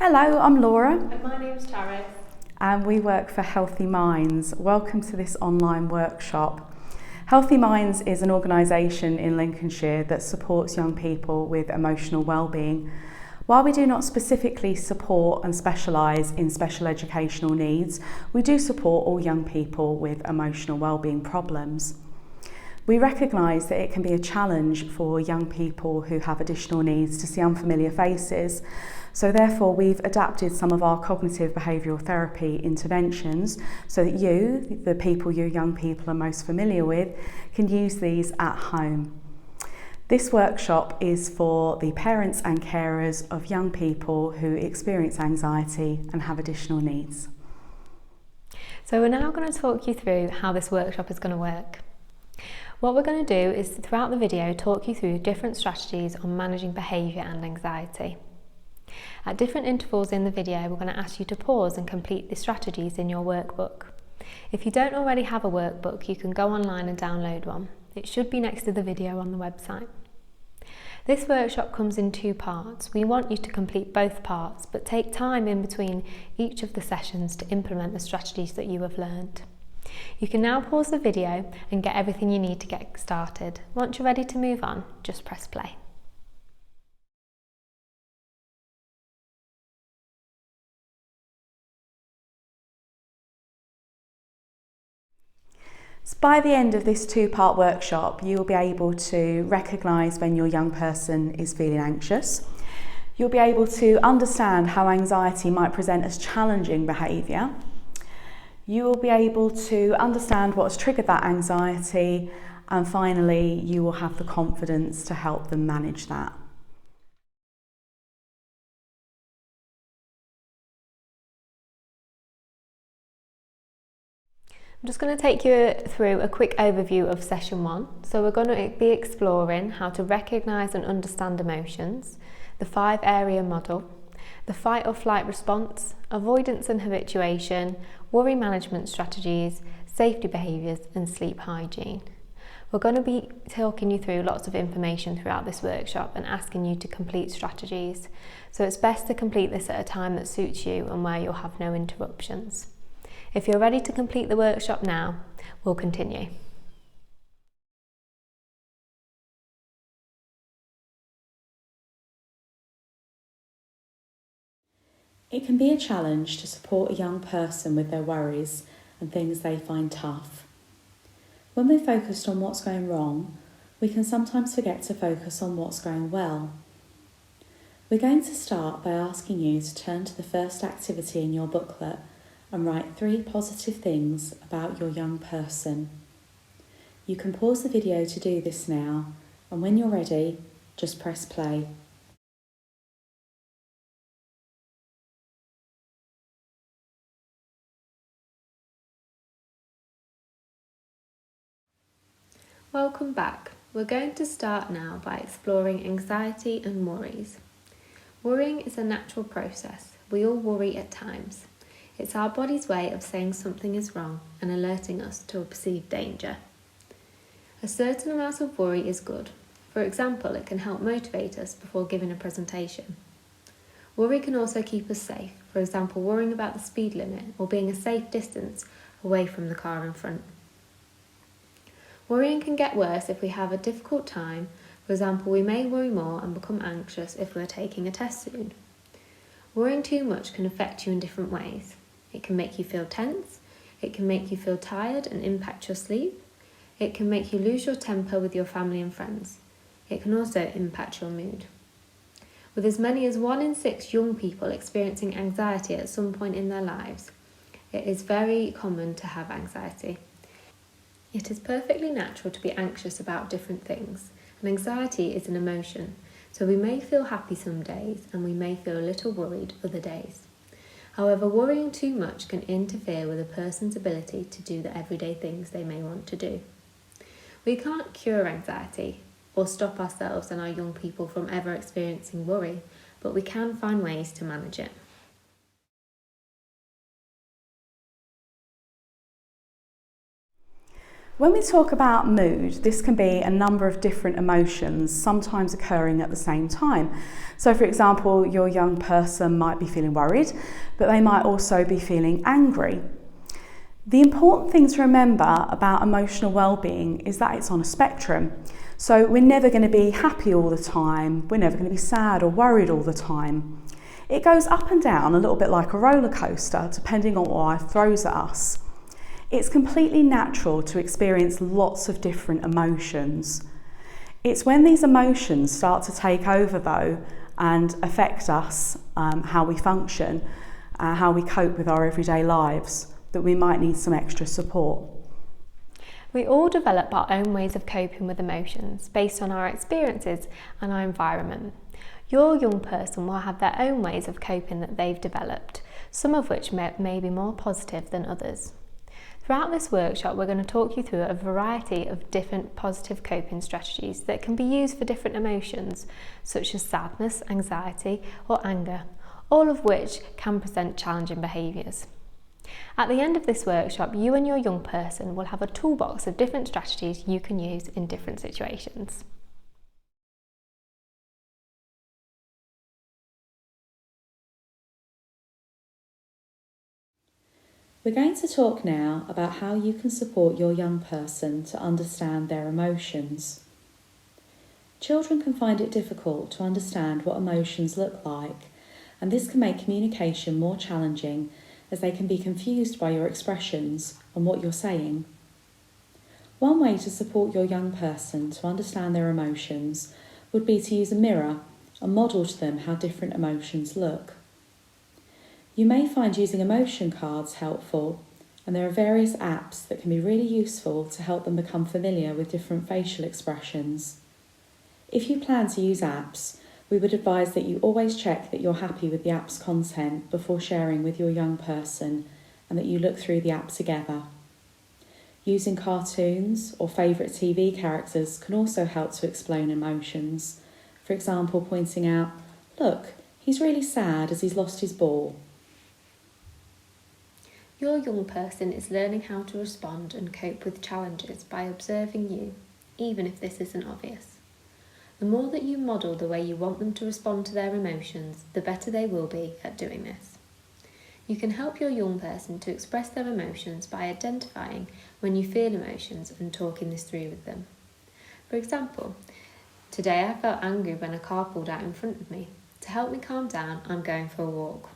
Hello, I'm Laura. And my name's Tara. And we work for Healthy Minds. Welcome to this online workshop. Healthy Minds is an organisation in Lincolnshire that supports young people with emotional wellbeing. While we do not specifically support and specialise in special educational needs, we do support all young people with emotional wellbeing problems. We recognise that it can be a challenge for young people who have additional needs to see unfamiliar faces. So therefore we've adapted some of our cognitive behavioural therapy interventions so that you, the people you young people are most familiar with, can use these at home. This workshop is for the parents and carers of young people who experience anxiety and have additional needs. So we're now going to talk you through how this workshop is going to work. What we're going to do is throughout the video talk you through different strategies on managing behaviour and anxiety. At different intervals in the video, we're going to ask you to pause and complete the strategies in your workbook. If you don't already have a workbook, you can go online and download one. It should be next to the video on the website. This workshop comes in two parts. We want you to complete both parts, but take time in between each of the sessions to implement the strategies that you have learned. You can now pause the video and get everything you need to get started. Once you're ready to move on, just press play. So by the end of this two-part workshop, you'll be able to recognise when your young person is feeling anxious. You'll be able to understand how anxiety might present as challenging behaviour. You will be able to understand what's triggered that anxiety, and finally you will have the confidence to help them manage that. I'm just going to take you through a quick overview of session 1. So we're going to be exploring how to recognise and understand emotions, the 5-area model, the fight or flight response, avoidance and habituation, worry management strategies, safety behaviours and sleep hygiene. We're going to be talking you through lots of information throughout this workshop and asking you to complete strategies. So it's best to complete this at a time that suits you and where you'll have no interruptions. If you're ready to complete the workshop now, we'll continue. It can be a challenge to support a young person with their worries and things they find tough. When we're focused on what's going wrong, we can sometimes forget to focus on what's going well. We're going to start by asking you to turn to the first activity in your booklet and write 3 positive things about your young person. You can pause the video to do this now, and when you're ready, just press play. Welcome back. We're going to start now by exploring anxiety and worries. Worrying is a natural process. We all worry at times. It's our body's way of saying something is wrong and alerting us to a perceived danger. A certain amount of worry is good. For example, it can help motivate us before giving a presentation. Worry can also keep us safe. For example, worrying about the speed limit or being a safe distance away from the car in front. Worrying can get worse if we have a difficult time. For example, we may worry more and become anxious if we're taking a test soon. Worrying too much can affect you in different ways. It can make you feel tense, it can make you feel tired and impact your sleep, it can make you lose your temper with your family and friends. It can also impact your mood. With as many as 1 in 6 young people experiencing anxiety at some point in their lives, it is very common to have anxiety. It is perfectly natural to be anxious about different things, and anxiety is an emotion, so we may feel happy some days and we may feel a little worried other days. However, worrying too much can interfere with a person's ability to do the everyday things they may want to do. We can't cure anxiety or stop ourselves and our young people from ever experiencing worry, but we can find ways to manage it. When we talk about mood, this can be a number of different emotions, sometimes occurring at the same time. So for example, your young person might be feeling worried, but they might also be feeling angry. The important thing to remember about emotional well-being is that it's on a spectrum. So we're never going to be happy all the time, we're never going to be sad or worried all the time. It goes up and down a little bit like a roller coaster, depending on what life throws at us. It's completely natural to experience lots of different emotions. It's when these emotions start to take over though and affect us, how we function, how we cope with our everyday lives, that we might need some extra support. We all develop our own ways of coping with emotions based on our experiences and our environment. Your young person will have their own ways of coping that they've developed, some of which may be more positive than others. Throughout this workshop, we're going to talk you through a variety of different positive coping strategies that can be used for different emotions, such as sadness, anxiety, or anger, all of which can present challenging behaviours. At the end of this workshop, you and your young person will have a toolbox of different strategies you can use in different situations. We're going to talk now about how you can support your young person to understand their emotions. Children can find it difficult to understand what emotions look like, and this can make communication more challenging as they can be confused by your expressions and what you're saying. One way to support your young person to understand their emotions would be to use a mirror and model to them how different emotions look. You may find using emotion cards helpful, and there are various apps that can be really useful to help them become familiar with different facial expressions. If you plan to use apps, we would advise that you always check that you're happy with the app's content before sharing with your young person, and that you look through the app together. Using cartoons or favourite TV characters can also help to explain emotions. For example, pointing out, "Look, he's really sad as he's lost his ball." Your young person is learning how to respond and cope with challenges by observing you, even if this isn't obvious. The more that you model the way you want them to respond to their emotions, the better they will be at doing this. You can help your young person to express their emotions by identifying when you feel emotions and talking this through with them. For example, today I felt angry when a car pulled out in front of me. To help me calm down, I'm going for a walk.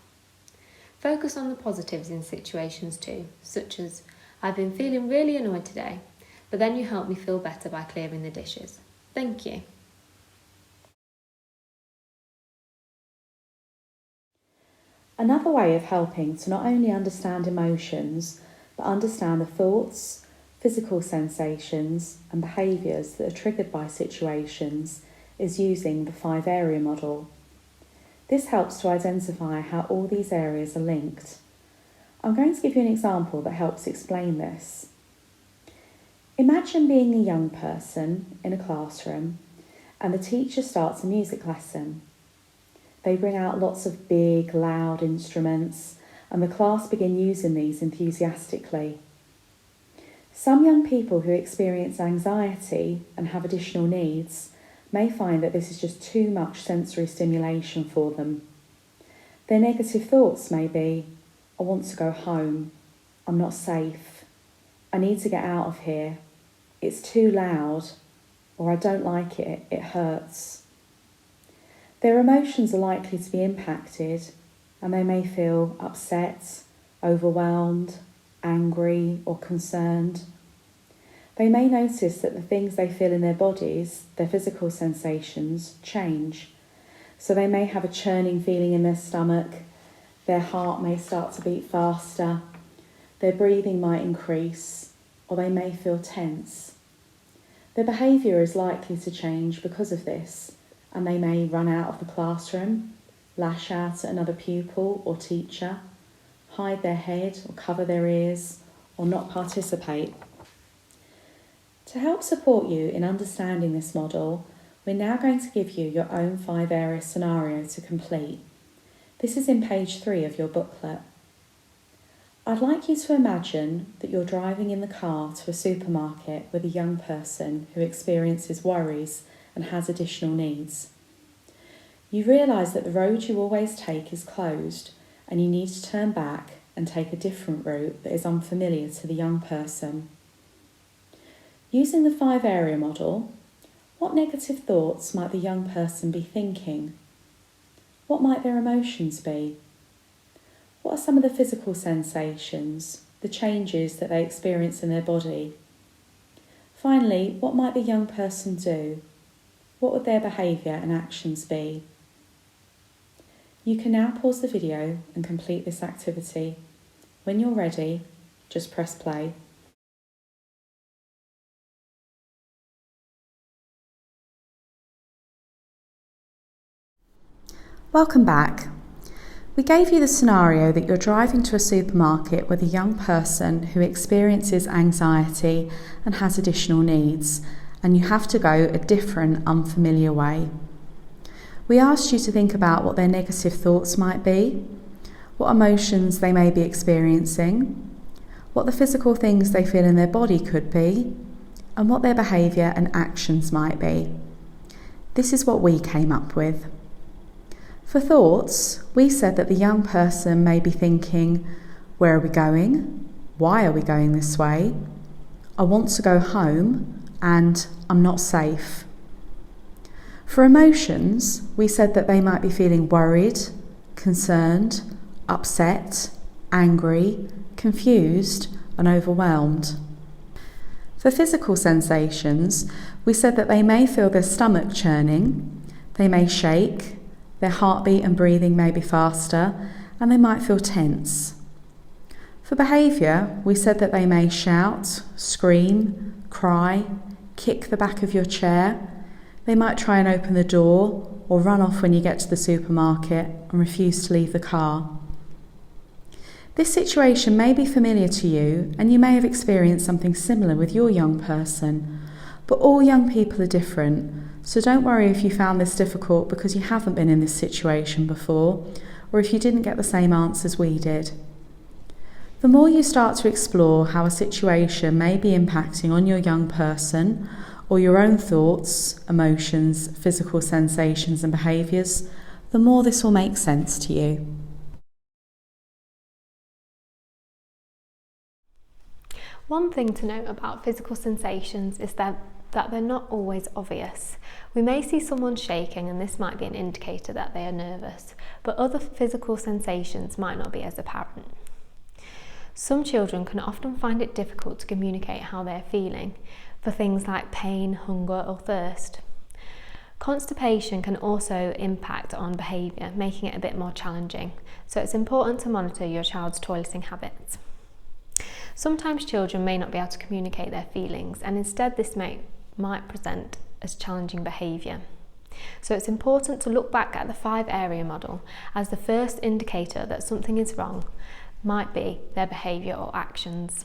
Focus on the positives in situations too, such as, "I've been feeling really annoyed today, but then you helped me feel better by clearing the dishes. Thank you." Another way of helping to not only understand emotions, but understand the thoughts, physical sensations and behaviours that are triggered by situations is using the 5-area model. This helps to identify how all these areas are linked. I'm going to give you an example that helps explain this. Imagine being a young person in a classroom and the teacher starts a music lesson. They bring out lots of big, loud instruments and the class begin using these enthusiastically. Some young people who experience anxiety and have additional needs may find that this is just too much sensory stimulation for them. Their negative thoughts may be, "I want to go home, I'm not safe, I need to get out of here, it's too loud," or "I don't like it, it hurts." Their emotions are likely to be impacted and they may feel upset, overwhelmed, angry or concerned. They may notice that the things they feel in their bodies, their physical sensations, change. So they may have a churning feeling in their stomach, their heart may start to beat faster, their breathing might increase, or they may feel tense. Their behaviour is likely to change because of this, and they may run out of the classroom, lash out at another pupil or teacher, hide their head or cover their ears, or not participate. To help support you in understanding this model, we're now going to give you your own 5-area scenario to complete. This is in page 3 of your booklet. I'd like you to imagine that you're driving in the car to a supermarket with a young person who experiences worries and has additional needs. You realise that the road you always take is closed and you need to turn back and take a different route that is unfamiliar to the young person. Using the 5-area model, what negative thoughts might the young person be thinking? What might their emotions be? What are some of the physical sensations, the changes that they experience in their body? Finally, what might the young person do? What would their behaviour and actions be? You can now pause the video and complete this activity. When you're ready, just press play. Welcome back. We gave you the scenario that you're driving to a supermarket with a young person who experiences anxiety and has additional needs, and you have to go a different, unfamiliar way. We asked you to think about what their negative thoughts might be, what emotions they may be experiencing, what the physical things they feel in their body could be, and what their behaviour and actions might be. This is what we came up with. For thoughts, we said that the young person may be thinking, where are we going? Why are we going this way? I want to go home, and I'm not safe. For emotions, we said that they might be feeling worried, concerned, upset, angry, confused, and overwhelmed. For physical sensations, we said that they may feel their stomach churning, they may shake, their heartbeat and breathing may be faster, and they might feel tense. For behaviour, we said that they may shout, scream, cry, kick the back of your chair. They might try and open the door or run off when you get to the supermarket and refuse to leave the car. This situation may be familiar to you, and you may have experienced something similar with your young person, but all young people are different. So don't worry if you found this difficult because you haven't been in this situation before, or if you didn't get the same answers we did. The more you start to explore how a situation may be impacting on your young person, or your own thoughts, emotions, physical sensations and behaviours, the more this will make sense to you. One thing to note about physical sensations is that they're not always obvious. We may see someone shaking and this might be an indicator that they are nervous, but other physical sensations might not be as apparent. Some children can often find it difficult to communicate how they're feeling for things like pain, hunger or thirst. Constipation can also impact on behaviour, making it a bit more challenging, so it's important to monitor your child's toileting habits. Sometimes children may not be able to communicate their feelings, and instead this might present as challenging behaviour. So it's important to look back at the 5-area model as the first indicator that something is wrong might be their behaviour or actions.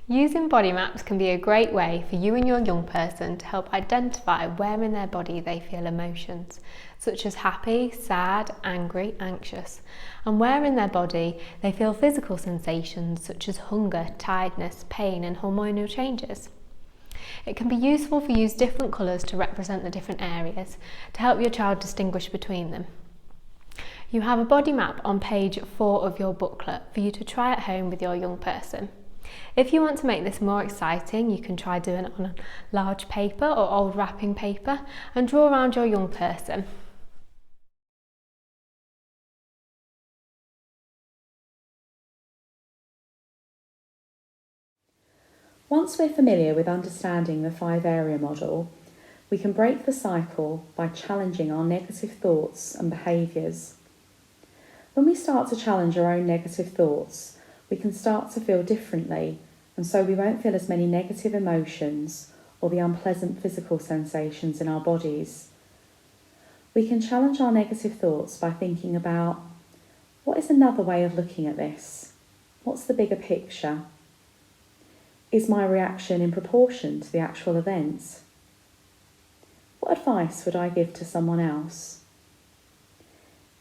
Using body maps can be a great way for you and your young person to help identify where in their body they feel emotions, such as happy, sad, angry, anxious, and where in their body they feel physical sensations such as hunger, tiredness, pain, and hormonal changes. It can be useful to use different colours to represent the different areas to help your child distinguish between them. You have a body map on page 4 of your booklet for you to try at home with your young person. If you want to make this more exciting, you can try doing it on a large paper or old wrapping paper and draw around your young person. Once we're familiar with understanding the 5-area model, we can break the cycle by challenging our negative thoughts and behaviours. When we start to challenge our own negative thoughts, we can start to feel differently, and so we won't feel as many negative emotions or the unpleasant physical sensations in our bodies. We can challenge our negative thoughts by thinking about, what is another way of looking at this? What's the bigger picture? Is my reaction in proportion to the actual events? What advice would I give to someone else?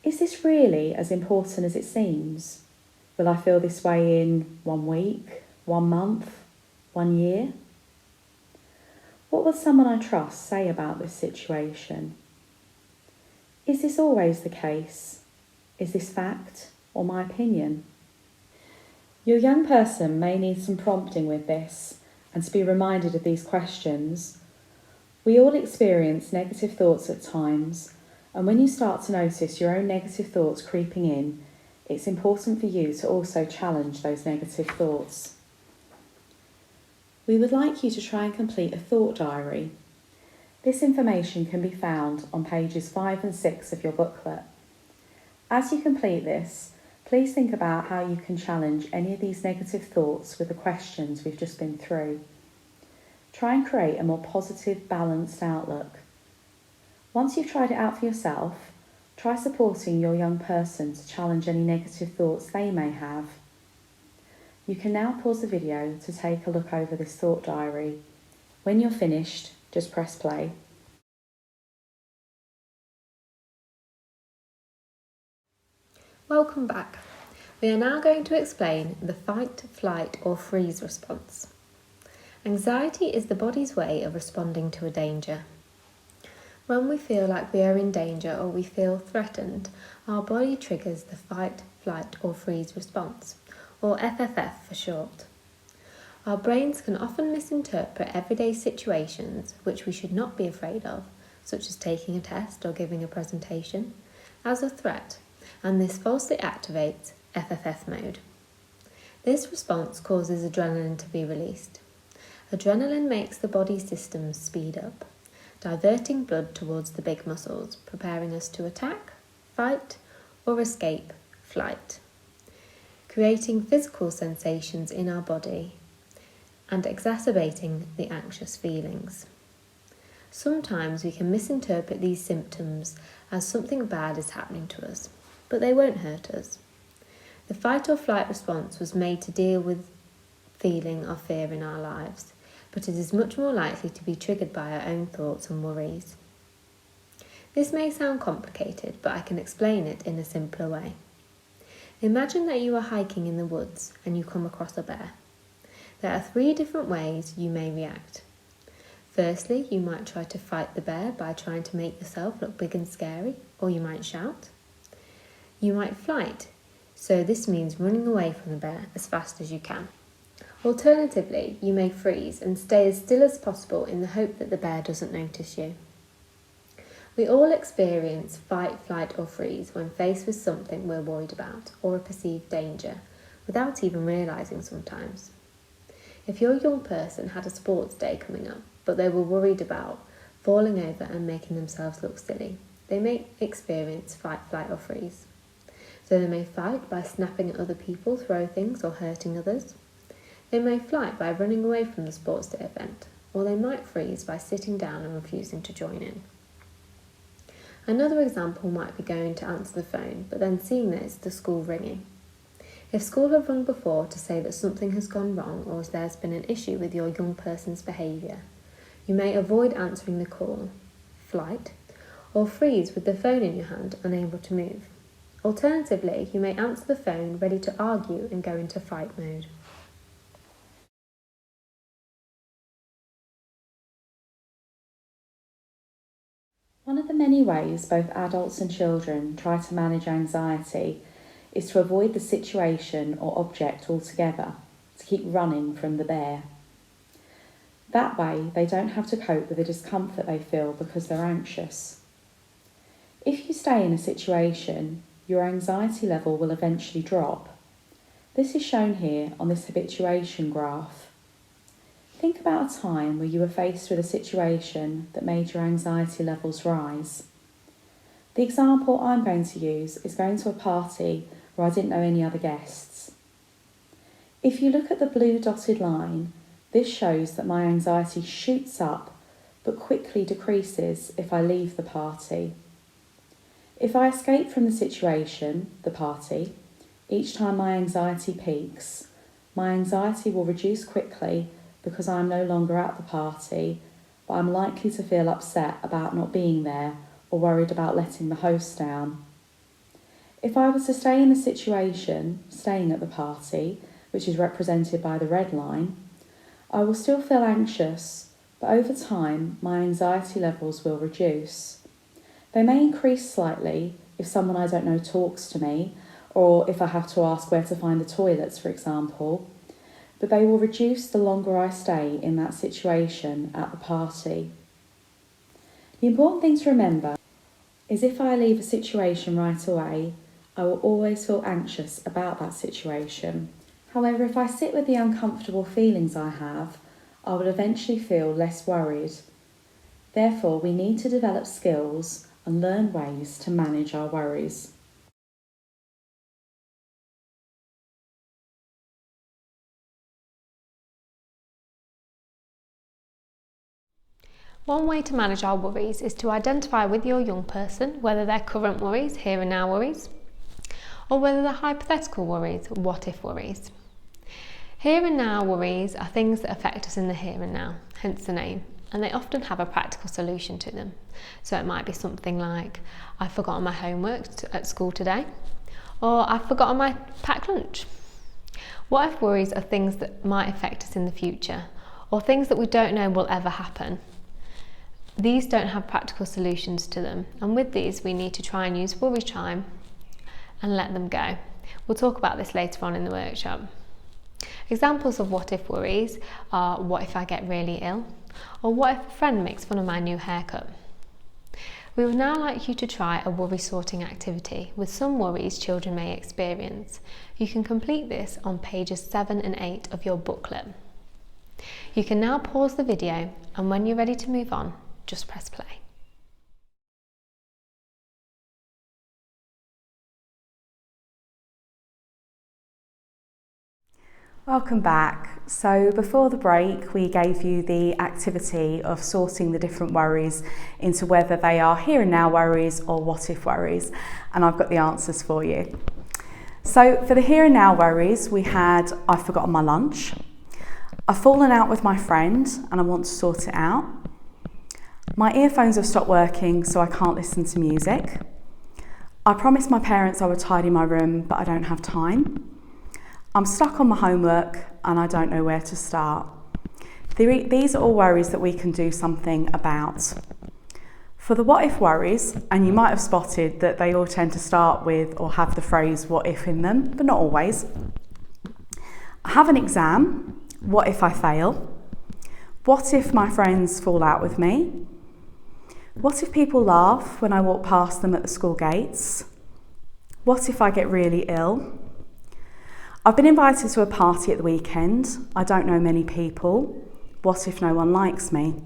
Is this really as important as it seems? Will I feel this way in 1 week, 1 month, 1 year? What will someone I trust say about this situation? Is this always the case? Is this fact or my opinion? Your young person may need some prompting with this and to be reminded of these questions. We all experience negative thoughts at times, and when you start to notice your own negative thoughts creeping in, it's important for you to also challenge those negative thoughts. We would like you to try and complete a thought diary. This information can be found on pages 5 and 6 of your booklet. As you complete this, please think about how you can challenge any of these negative thoughts with the questions we've just been through. Try and create a more positive, balanced outlook. Once you've tried it out for yourself, try supporting your young person to challenge any negative thoughts they may have. You can now pause the video to take a look over this thought diary. When you're finished, just press play. Welcome back. We are now going to explain the fight, flight or freeze response. Anxiety is the body's way of responding to a danger. When we feel like we are in danger or we feel threatened, our body triggers the fight, flight or freeze response, or FFF for short. Our brains can often misinterpret everyday situations which we should not be afraid of, such as taking a test or giving a presentation, as a threat, and this falsely activates FFF mode. This response causes adrenaline to be released. Adrenaline makes the body systems speed up, diverting blood towards the big muscles, preparing us to attack, fight, or escape, flight, creating physical sensations in our body and exacerbating the anxious feelings. Sometimes we can misinterpret these symptoms as something bad is happening to us, but they won't hurt us. The fight or flight response was made to deal with feeling of fear in our lives, but it is much more likely to be triggered by our own thoughts and worries. This may sound complicated, but I can explain it in a simpler way. Imagine that you are hiking in the woods and you come across a bear. There are 3 different ways you may react. Firstly, you might try to fight the bear by trying to make yourself look big and scary, or you might shout. You might flight, so this means running away from the bear as fast as you can. Alternatively, you may freeze and stay as still as possible in the hope that the bear doesn't notice you. We all experience fight, flight or freeze when faced with something we're worried about or a perceived danger, without even realising sometimes. If your young person had a sports day coming up, but they were worried about falling over and making themselves look silly, they may experience fight, flight or freeze. So they may fight by snapping at other people, throw things or hurting others. They may flight by running away from the sports day event, or they might freeze by sitting down and refusing to join in. Another example might be going to answer the phone, but then seeing that it's the school ringing. If school have rung before to say that something has gone wrong or there's been an issue with your young person's behaviour, you may avoid answering the call, flight, or freeze with the phone in your hand, unable to move. Alternatively, you may answer the phone ready to argue and go into fight mode. One of the many ways both adults and children try to manage anxiety is to avoid the situation or object altogether, to keep running from the bear. That way, they don't have to cope with the discomfort they feel because they're anxious. If you stay in a situation, your anxiety level will eventually drop. This is shown here on this habituation graph. Think about a time where you were faced with a situation that made your anxiety levels rise. The example I'm going to use is going to a party where I didn't know any other guests. If you look at the blue dotted line, this shows that my anxiety shoots up but quickly decreases if I leave the party. If I escape from the situation, the party, each time my anxiety peaks, my anxiety will reduce quickly because I'm no longer at the party but I'm likely to feel upset about not being there or worried about letting the host down. If I was to stay in the situation, staying at the party, which is represented by the red line, I will still feel anxious, but over time my anxiety levels will reduce. They may increase slightly if someone I don't know talks to me, or if I have to ask where to find the toilets, for example, but they will reduce the longer I stay in that situation at the party. The important thing to remember is if I leave a situation right away, I will always feel anxious about that situation. However, if I sit with the uncomfortable feelings I have, I will eventually feel less worried. Therefore, we need to develop skills and learn ways to manage our worries. One way to manage our worries is to identify with your young person whether they're current worries, here and now worries, or whether they're hypothetical worries, what if worries. Here and now worries are things that affect us in the here and now, hence the name, and they often have a practical solution to them. So it might be something like, I've forgotten my homework at school today, or I've forgotten my packed lunch. What if worries are things that might affect us in the future, or things that we don't know will ever happen. These don't have practical solutions to them, and with these we need to try and use worry time and let them go. We'll talk about this later on in the workshop. Examples of what if worries are, what if I get really ill? Or what if a friend makes fun of my new haircut? We would now like you to try a worry sorting activity with some worries children may experience. You can complete this on pages 7 and 8 of your booklet. You can now pause the video, and when you're ready to move on, just press play. Welcome back. So before the break, we gave you the activity of sorting the different worries into whether they are here and now worries or what if worries, and I've got the answers for you. So for the here and now worries, we had, I've forgotten my lunch, I've fallen out with my friend and I want to sort it out, my earphones have stopped working so I can't listen to music, I promised my parents I would tidy my room but I don't have time, I'm stuck on my homework and I don't know where to start. These are all worries that we can do something about. For the what if worries, and you might have spotted that they all tend to start with or have the phrase what if in them, but not always. I have an exam, what if I fail? What if my friends fall out with me? What if people laugh when I walk past them at the school gates? What if I get really ill? I've been invited to a party at the weekend. I don't know many people. What if no one likes me?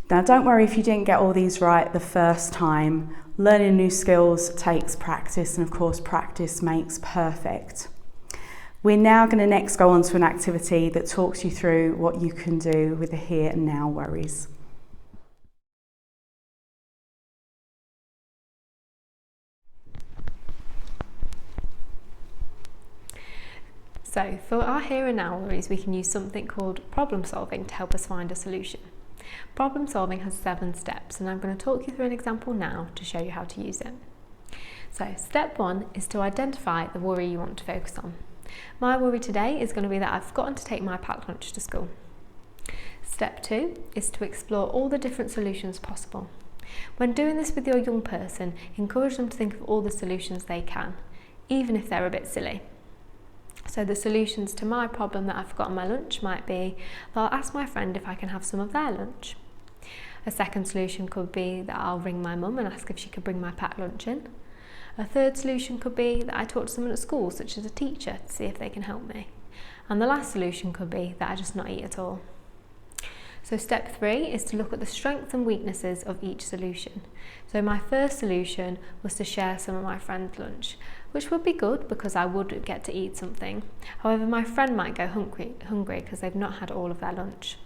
Now, don't worry if you didn't get all these right the first time. Learning new skills takes practice, and of course, practice makes perfect. We're now going to next go on to an activity that talks you through what you can do with the here and now worries. So for our here and now worries, we can use something called problem solving to help us find a solution. Problem solving has 7 steps, and I'm going to talk you through an example now to show you how to use it. So step 1 is to identify the worry you want to focus on. My worry today is going to be that I've forgotten to take my packed lunch to school. Step 2 is to explore all the different solutions possible. When doing this with your young person, encourage them to think of all the solutions they can, even if they're a bit silly. So the solutions to my problem that I've forgotten my lunch might be that I'll ask my friend if I can have some of their lunch. A second solution could be that I'll ring my mum and ask if she could bring my packed lunch in. A third solution could be that I talk to someone at school, such as a teacher, to see if they can help me. And the last solution could be that I just not eat at all. So step 3 is to look at the strengths and weaknesses of each solution. So my first solution was to share some of my friend's lunch, which would be good because I would get to eat something. However, my friend might go hungry because they've not had all of their lunch.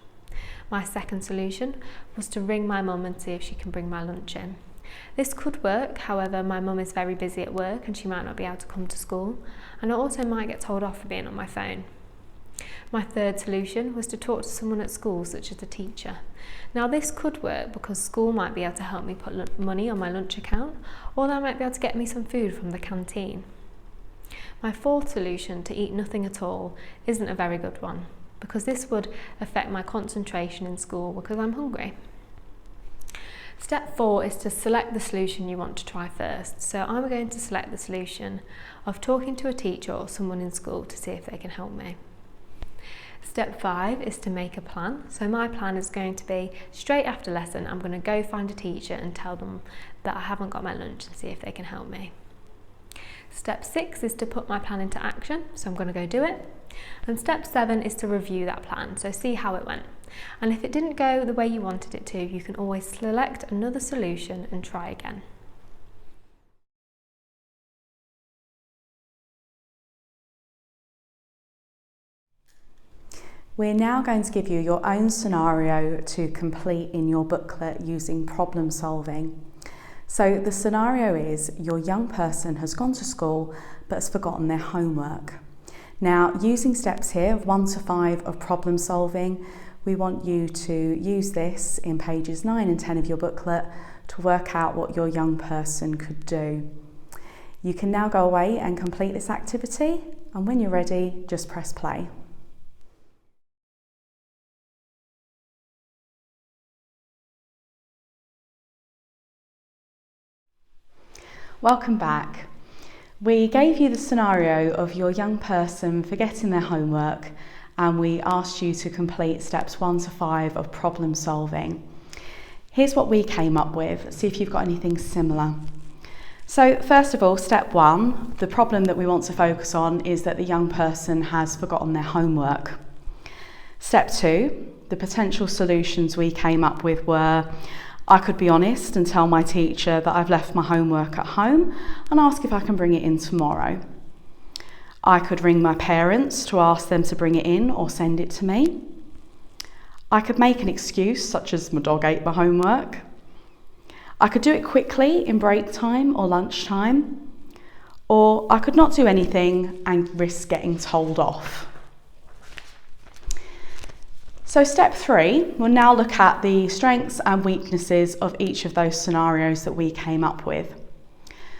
My second solution was to ring my mum and see if she can bring my lunch in. This could work, however my mum is very busy at work and she might not be able to come to school, and I also might get told off for being on my phone. My third solution was to talk to someone at school, such as a teacher. Now this could work because school might be able to help me put money on my lunch account, or they might be able to get me some food from the canteen. My fourth solution, to eat nothing at all, isn't a very good one, because this would affect my concentration in school because I'm hungry. Step 4 is to select the solution you want to try first. So I'm going to select the solution of talking to a teacher or someone in school to see if they can help me. Step 5 is to make a plan. So my plan is going to be straight after lesson, I'm going to go find a teacher and tell them that I haven't got my lunch and see if they can help me. Step 6 is to put my plan into action, so I'm going to go do it. And step 7 is to review that plan, so see how it went. And if it didn't go the way you wanted it to, you can always select another solution and try again. We're now going to give you your own scenario to complete in your booklet using problem solving. So the scenario is your young person has gone to school but has forgotten their homework. Now, using steps here of 1 to 5 of problem solving, we want you to use this in pages 9 and 10 of your booklet to work out what your young person could do. You can now go away and complete this activity, and when you're ready, just press play. Welcome back. We gave you the scenario of your young person forgetting their homework, and we asked you to complete steps 1 to 5 of problem solving. Here's what we came up with. See if you've got anything similar. So first of all, step 1, the problem that we want to focus on is that the young person has forgotten their homework. Step 2, the potential solutions we came up with were: I could be honest and tell my teacher that I've left my homework at home and ask if I can bring it in tomorrow. I could ring my parents to ask them to bring it in or send it to me. I could make an excuse such as my dog ate my homework. I could do it quickly in break time or lunchtime. Or I could not do anything and risk getting told off. So step 3, we'll now look at the strengths and weaknesses of each of those scenarios that we came up with.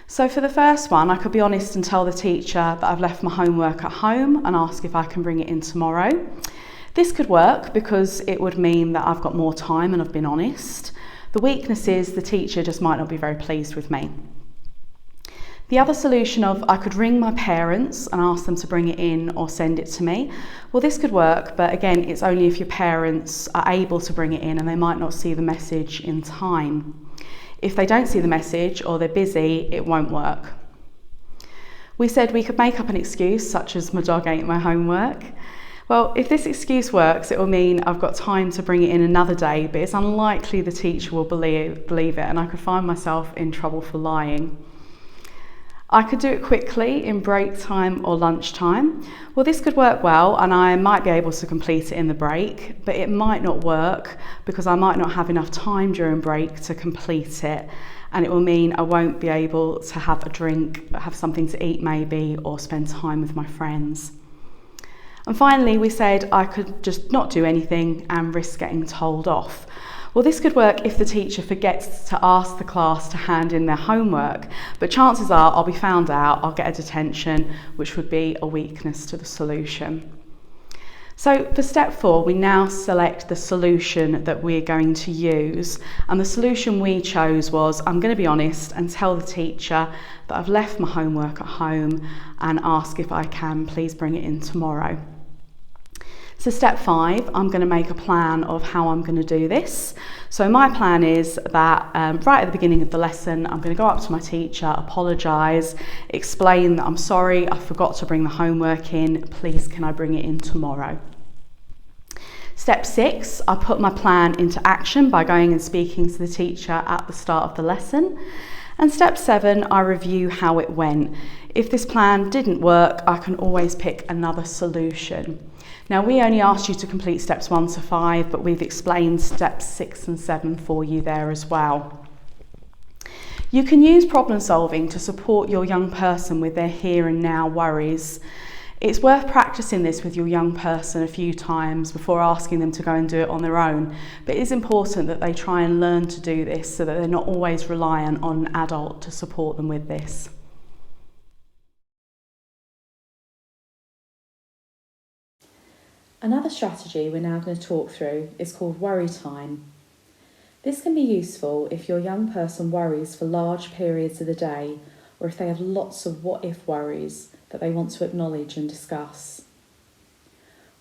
So for the first one, I could be honest and tell the teacher that I've left my homework at home and ask if I can bring it in tomorrow. This could work because it would mean that I've got more time and I've been honest. The weakness is the teacher just might not be very pleased with me. The other solution of I could ring my parents and ask them to bring it in or send it to me. Well, this could work, but again, it's only if your parents are able to bring it in and they might not see the message in time. If they don't see the message or they're busy, it won't work. We said we could make up an excuse such as my dog ate my homework. Well, if this excuse works, it will mean I've got time to bring it in another day, but it's unlikely the teacher will believe it, and I could find myself in trouble for lying. I could do it quickly in break time or lunchtime. Well, this could work well and I might be able to complete it in the break, but it might not work because I might not have enough time during break to complete it, and it will mean I won't be able to have a drink, have something to eat maybe, or spend time with my friends. And finally, we said I could just not do anything and risk getting told off. Well, this could work if the teacher forgets to ask the class to hand in their homework, but chances are I'll be found out, I'll get a detention, which would be a weakness to the solution. So for step 4, we now select the solution that we're going to use, and the solution we chose was I'm going to be honest and tell the teacher that I've left my homework at home and ask if I can please bring it in tomorrow. So step 5, I'm going to make a plan of how I'm going to do this. So my plan is that right at the beginning of the lesson, I'm going to go up to my teacher, apologise, explain that I'm sorry, I forgot to bring the homework in, please can I bring it in tomorrow? Step 6, I put my plan into action by going and speaking to the teacher at the start of the lesson. And step 7, I review how it went. If this plan didn't work, I can always pick another solution. Now, we only asked you to complete steps 1 to 5, but we've explained steps 6 and 7 for you there as well. You can use problem solving to support your young person with their here and now worries. It's worth practicing this with your young person a few times before asking them to go and do it on their own, but it is important that they try and learn to do this so that they're not always reliant on an adult to support them with this. Another strategy we're now going to talk through is called worry time. This can be useful if your young person worries for large periods of the day, or if they have lots of what-if worries that they want to acknowledge and discuss.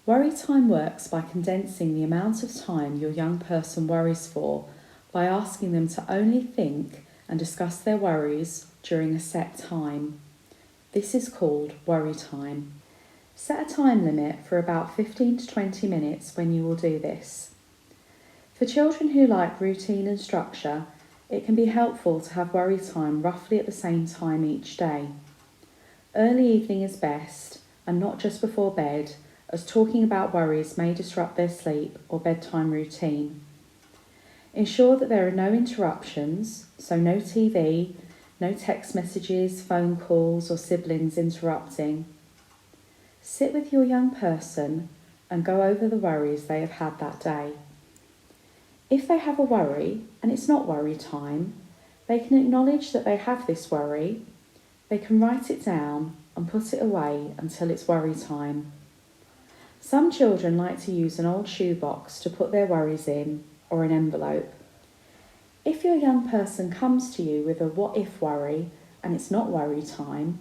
Worry time works by condensing the amount of time your young person worries for by asking them to only think and discuss their worries during a set time. This is called worry time. Set a time limit for about 15 to 20 minutes when you will do this. For children who like routine and structure, it can be helpful to have worry time roughly at the same time each day. Early evening is best, and not just before bed, as talking about worries may disrupt their sleep or bedtime routine. Ensure that there are no interruptions, so no TV, no text messages, phone calls or siblings interrupting. Sit with your young person and go over the worries they have had that day. If they have a worry and it's not worry time, they can acknowledge that they have this worry. They can write it down and put it away until it's worry time. Some children like to use an old shoebox to put their worries in, or an envelope. If your young person comes to you with a what-if worry and it's not worry time,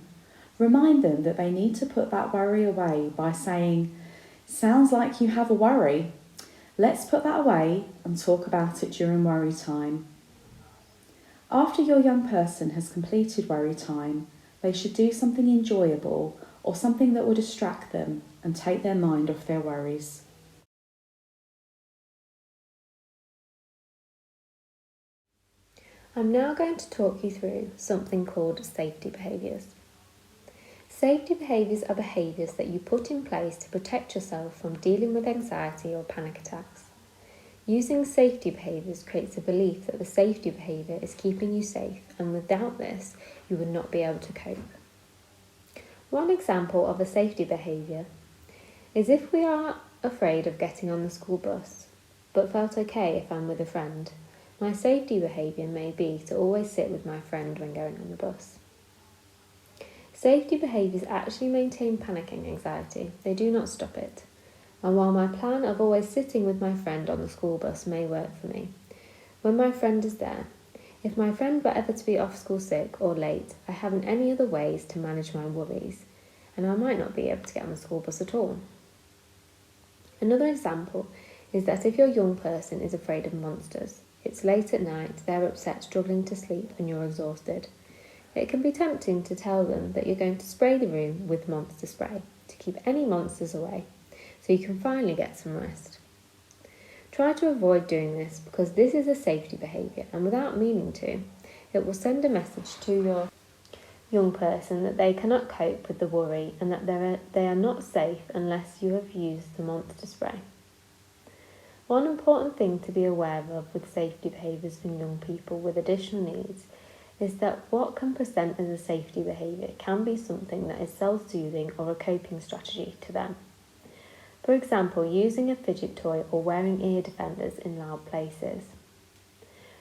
remind them that they need to put that worry away by saying, "Sounds like you have a worry. Let's put that away and talk about it during worry time." After your young person has completed worry time, they should do something enjoyable or something that will distract them and take their mind off their worries. I'm now going to talk you through something called safety behaviours. Safety behaviours are behaviours that you put in place to protect yourself from dealing with anxiety or panic attacks. Using safety behaviours creates a belief that the safety behaviour is keeping you safe, and without this, you would not be able to cope. One example of a safety behaviour is if we are afraid of getting on the school bus, but felt okay if I'm with a friend. My safety behaviour may be to always sit with my friend when going on the bus. Safety behaviours actually maintain panicking anxiety, they do not stop it. And while my plan of always sitting with my friend on the school bus may work for me, when my friend is there, if my friend were ever to be off school sick or late, I haven't any other ways to manage my worries, and I might not be able to get on the school bus at all. Another example is that if your young person is afraid of monsters, it's late at night, they're upset, struggling to sleep, and you're exhausted. It can be tempting to tell them that you're going to spray the room with monster spray to keep any monsters away, so you can finally get some rest. Try to avoid doing this because this is a safety behaviour, and without meaning to, it will send a message to your young person that they cannot cope with the worry and that they are not safe unless you have used the monster spray. One important thing to be aware of with safety behaviours for young people with additional needs is that what can present as a safety behaviour can be something that is self-soothing or a coping strategy to them. For example, using a fidget toy or wearing ear defenders in loud places.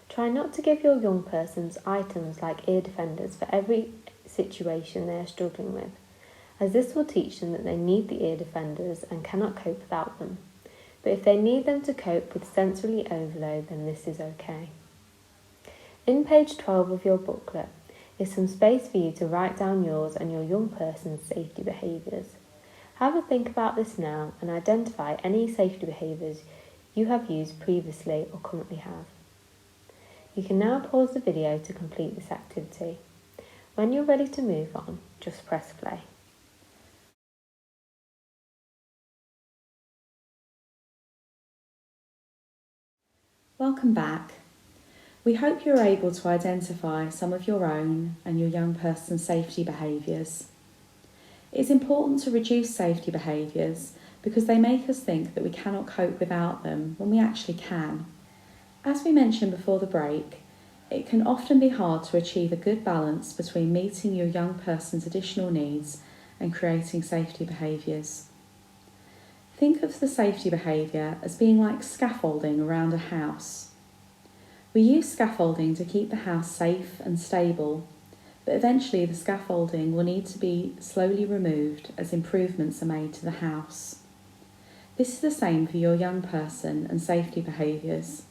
Try not to give your young persons items like ear defenders for every situation they are struggling with, as this will teach them that they need the ear defenders and cannot cope without them. But if they need them to cope with sensory overload, then this is okay. In page 12 of your booklet is some space for you to write down yours and your young person's safety behaviours. Have a think about this now and identify any safety behaviours you have used previously or currently have. You can now pause the video to complete this activity. When you're ready to move on, just press play. Welcome back. We hope you're able to identify some of your own and your young person's safety behaviours. It's important to reduce safety behaviours because they make us think that we cannot cope without them when we actually can. As we mentioned before the break, it can often be hard to achieve a good balance between meeting your young person's additional needs and creating safety behaviours. Think of the safety behaviour as being like scaffolding around a house. We use scaffolding to keep the house safe and stable, but eventually the scaffolding will need to be slowly removed as improvements are made to the house. This is the same for your young person and safety behaviours.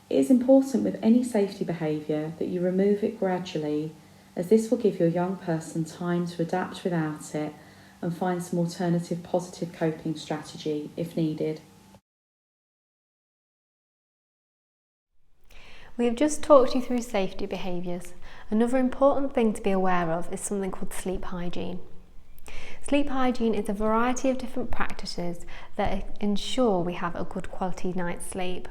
It is important with any safety behaviour that you remove it gradually, as this will give your young person time to adapt without it and find some alternative positive coping strategy if needed. We have just talked you through safety behaviours. Another important thing to be aware of is something called sleep hygiene. Sleep hygiene is a variety of different practices that ensure we have a good quality night's sleep.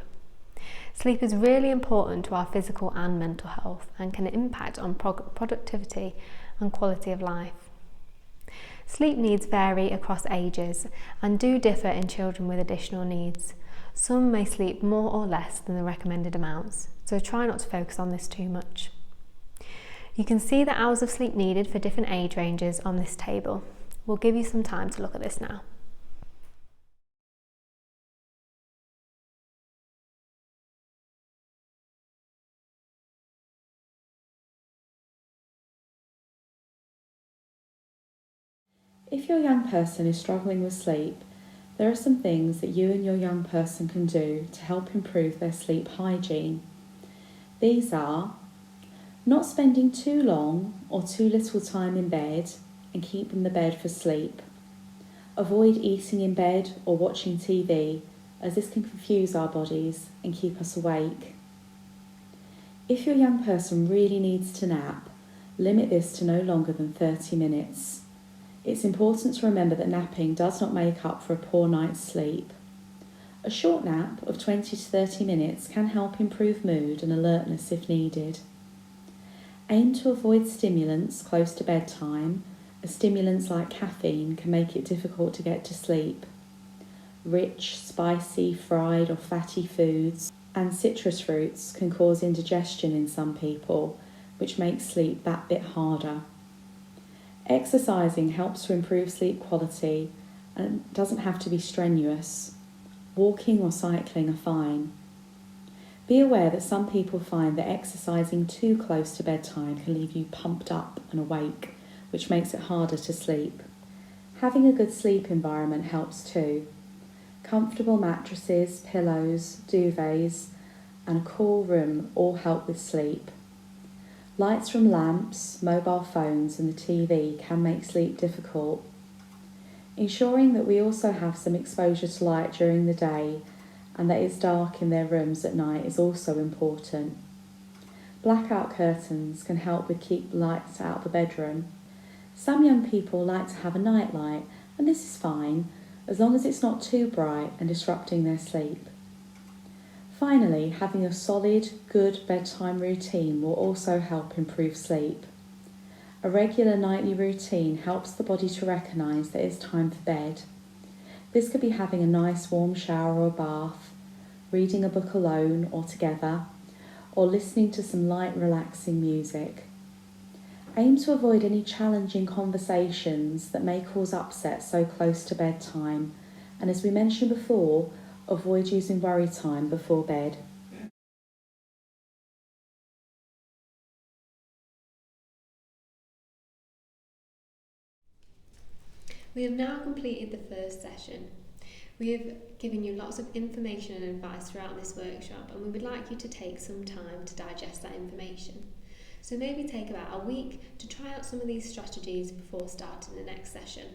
Sleep is really important to our physical and mental health and can impact on productivity and quality of life. Sleep needs vary across ages and do differ in children with additional needs. Some may sleep more or less than the recommended amounts, so try not to focus on this too much. You can see the hours of sleep needed for different age ranges on this table. We'll give you some time to look at this now. If your young person is struggling with sleep, there are some things that you and your young person can do to help improve their sleep hygiene. These are not spending too long or too little time in bed and keeping the bed for sleep. Avoid eating in bed or watching TV, as this can confuse our bodies and keep us awake. If your young person really needs to nap, limit this to no longer than 30 minutes. It's important to remember that napping does not make up for a poor night's sleep. A short nap of 20 to 30 minutes can help improve mood and alertness if needed. Aim to avoid stimulants close to bedtime, as stimulants like caffeine can make it difficult to get to sleep. Rich, spicy, fried or fatty foods and citrus fruits can cause indigestion in some people, which makes sleep that bit harder. Exercising helps to improve sleep quality and doesn't have to be strenuous. Walking or cycling are fine. Be aware that some people find that exercising too close to bedtime can leave you pumped up and awake, which makes it harder to sleep. Having a good sleep environment helps too. Comfortable mattresses, pillows, duvets, and a cool room all help with sleep. Lights from lamps, mobile phones and the TV can make sleep difficult. Ensuring that we also have some exposure to light during the day and that it's dark in their rooms at night is also important. Blackout curtains can help with keep lights out of the bedroom. Some young people like to have a night light, and this is fine as long as it's not too bright and disrupting their sleep. Finally, having a solid, good bedtime routine will also help improve sleep. A regular nightly routine helps the body to recognise that it's time for bed. This could be having a nice warm shower or bath, reading a book alone or together, or listening to some light relaxing music. Aim to avoid any challenging conversations that may cause upset so close to bedtime, and as we mentioned before, avoid using worry time before bed. We have now completed the first session. We have given you lots of information and advice throughout this workshop, and we would like you to take some time to digest that information. So maybe take about a week to try out some of these strategies before starting the next session.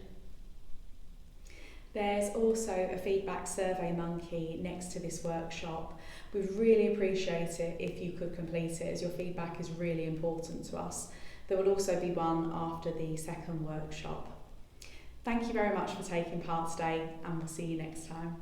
There's also a feedback survey monkey next to this workshop. We'd really appreciate it if you could complete it, as your feedback is really important to us. There will also be one after the second workshop. Thank you very much for taking part today, and we'll see you next time.